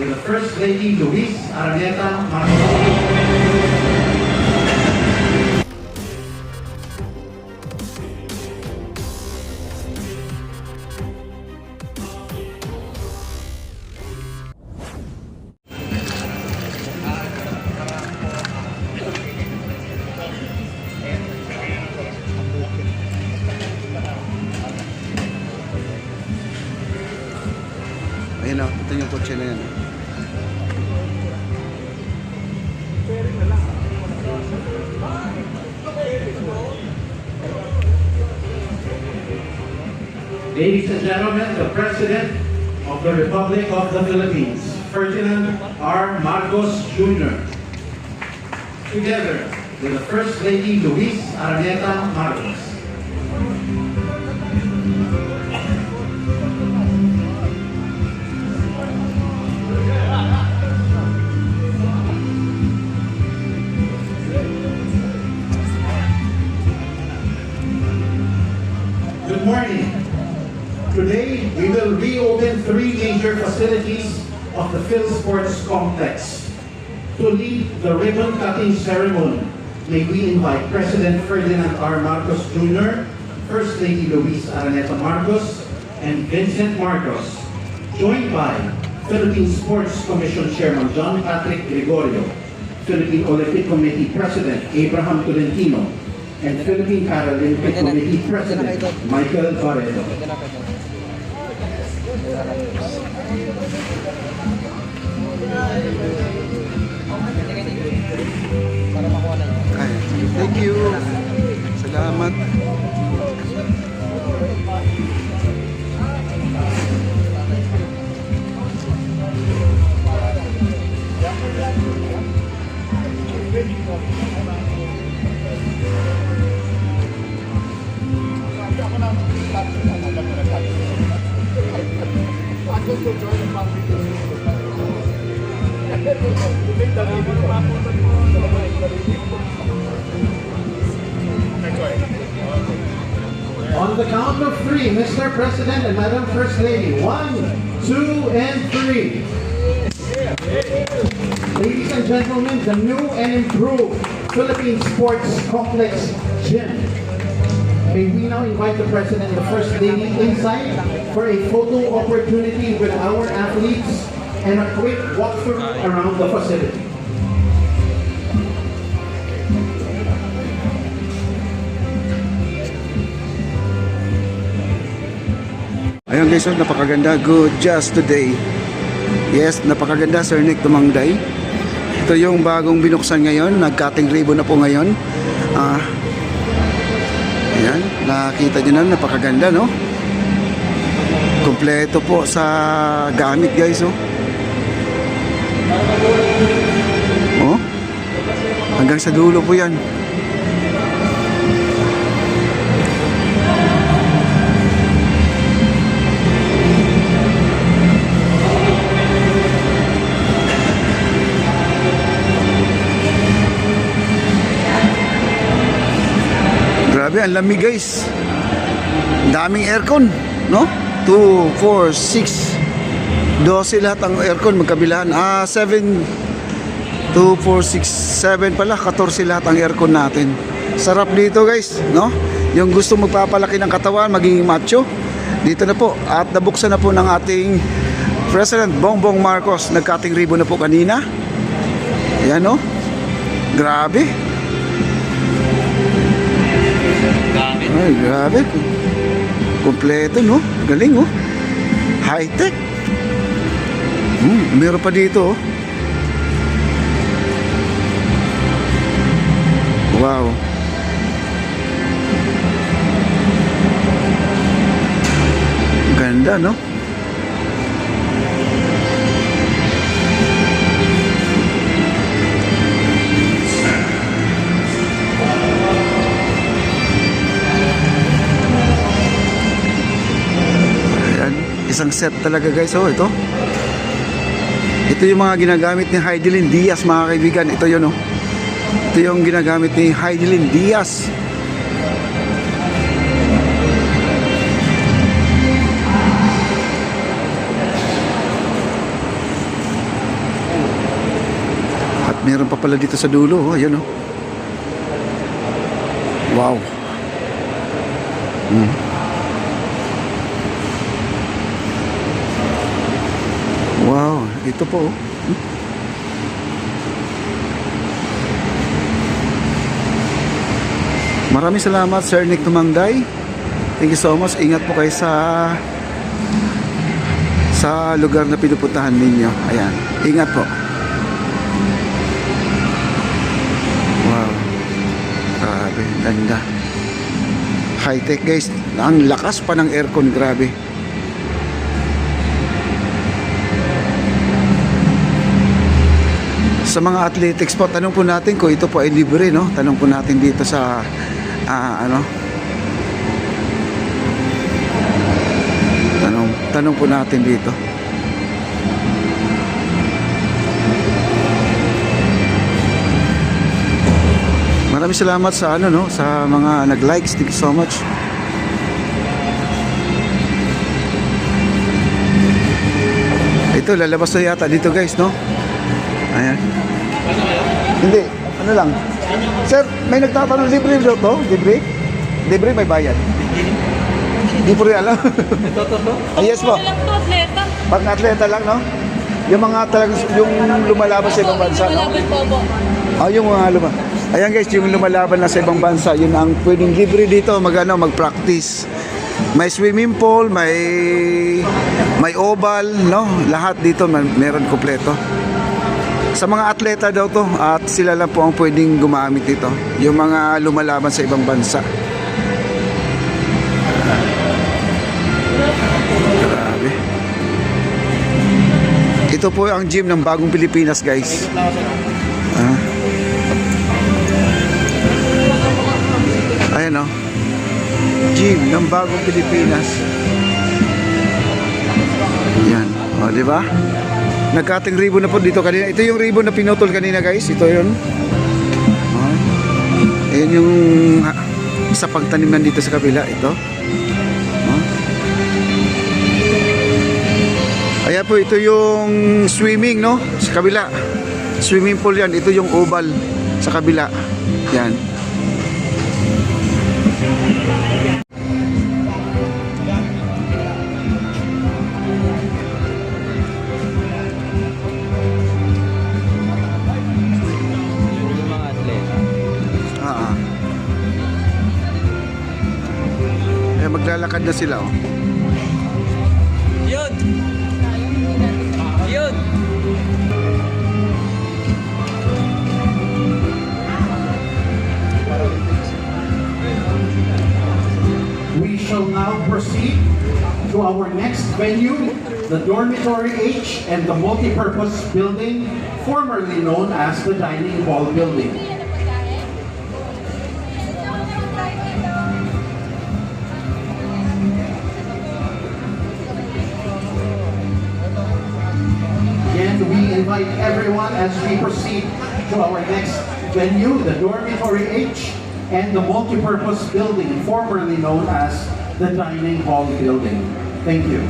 with the First Lady Luis Araneta Marcos. Ayun o, ito yung kotse na yan. Ladies and gentlemen, the President of the Republic of the Philippines, Ferdinand R. Marcos Jr., together with the First Lady Luis Araneta Marcos. Good morning. Today, we will reopen 3 major facilities of the PhilSports Complex. To lead the ribbon-cutting ceremony, may we invite President Ferdinand R. Marcos Jr., First Lady Luis Araneta Marcos, and Vincent Marcos, joined by Philippine Sports Commission Chairman John Patrick Gregorio, Philippine Olympic Committee President Abraham Tolentino, and Philippine Paralympic Committee President Michael Barreto. Thank you. Salamat. On the count of 3, Mr. President and Madam First Lady. 1, 2, and 3. Ladies and gentlemen, the new and improved Philippine Sports Complex Gym. May we now invite the President and the First Lady inside for a photo opportunity with our athletes and a quick walkthrough around the facility. Ayun guys, so napakaganda. Good just today. Yes, napakaganda Sir Nick Tumangday. Ito yung bagong binuksan ngayon. Nag-cutting ribbon na po ngayon. Ayan, nakita nyo na, napakaganda, no? Kompleto po sa gamit guys, oh. Oh, hanggang sa dulo po yan. Grabe, ang lamig guys. Daming aircon, no? 2, 4, 6 12 lahat ang aircon magkabilaan. 7 2, 4, 6, 7 pala, 14 lahat ang aircon natin. Sarap dito guys, no? Yung gusto magpapalaki ng katawan, maging macho, dito na po. At nabuksan na po ng ating President Bongbong Marcos. Nag-cutting ribbon na po kanina. Ayan, no? Grabe. Ay, grabe. Kompleto, no? Galing, oh. High-tech. Meron pa dito, oh. Wow. Ganda, no? Isang set talaga guys. Oh, ito yung mga ginagamit ni Heidelin Diaz mga kaibigan. Ito yun, oh. Ito yung ginagamit ni Heidelin Diaz. Meron pa pala dito sa dulo. Oh, ayun oh. Wow. Wow, ito po oh. Maraming salamat Sir Nick Tumangday. Thank you so much. Ingat po kayo sa lugar na pinupuntahan ninyo. Ayan. Ingat po. Wow. Grabe, ganda. High-tech guys. Ang lakas pa ng aircon, grabe. Sa mga athletics po, tanong po natin kung ito po ay libre, no? Tanong po natin dito sa tanong po natin dito. Maraming salamat sa sa mga nag-likes. Thank you so much. Ito lalabas na yata dito guys, no? Ayan. Hindi, ano lang. Sir, may nagtatanong libre daw to? Libre? Libre may bayad. Hindi po rin alam. Yes po. Pag atleta lang, no? Yung mga talagang yung lumalaban sa ibang bansa, no? Yung mga Ayan guys, yung lumalaban na sa ibang bansa, yun ang pwedeng libre dito mag-practice. May swimming pool, may oval, no? Lahat dito meron kompleto. Sa mga atleta daw to at sila lang po ang pwedeng gumamit dito. Yung mga lumalaban sa ibang bansa. Grabe. Ito po ang gym ng Bagong Pilipinas guys. Ayan o. Gym ng Bagong Pilipinas. Yan. O, diba? Nagkating ribbon na po dito kanina. Ito yung ribbon na pinutol kanina guys. Ito yun. Ayan yung sa pagtanim dito sa kabila. Ito. Ayan po, ito yung swimming, no? Sa kabila. Swimming pool yan. Ito yung oval sa kabila. Yan. Maglalakad na sila oh. Yun. Yun. We shall now proceed to our next venue, the Dormitory H and the Multipurpose Building, formerly known as the Dining Hall Building. We invite everyone as we proceed to our next venue, the Dormitory H and the Multipurpose Building, formerly known as the Dining Hall Building. Thank you.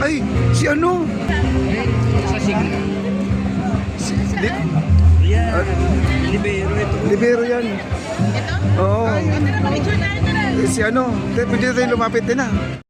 Ay, si ano? Sa sigla. Ah, Libero ito. libero yan. Ito? Oo. Tara, picture tayo, tara. Si ano? Pwede tayo lumapit din ah.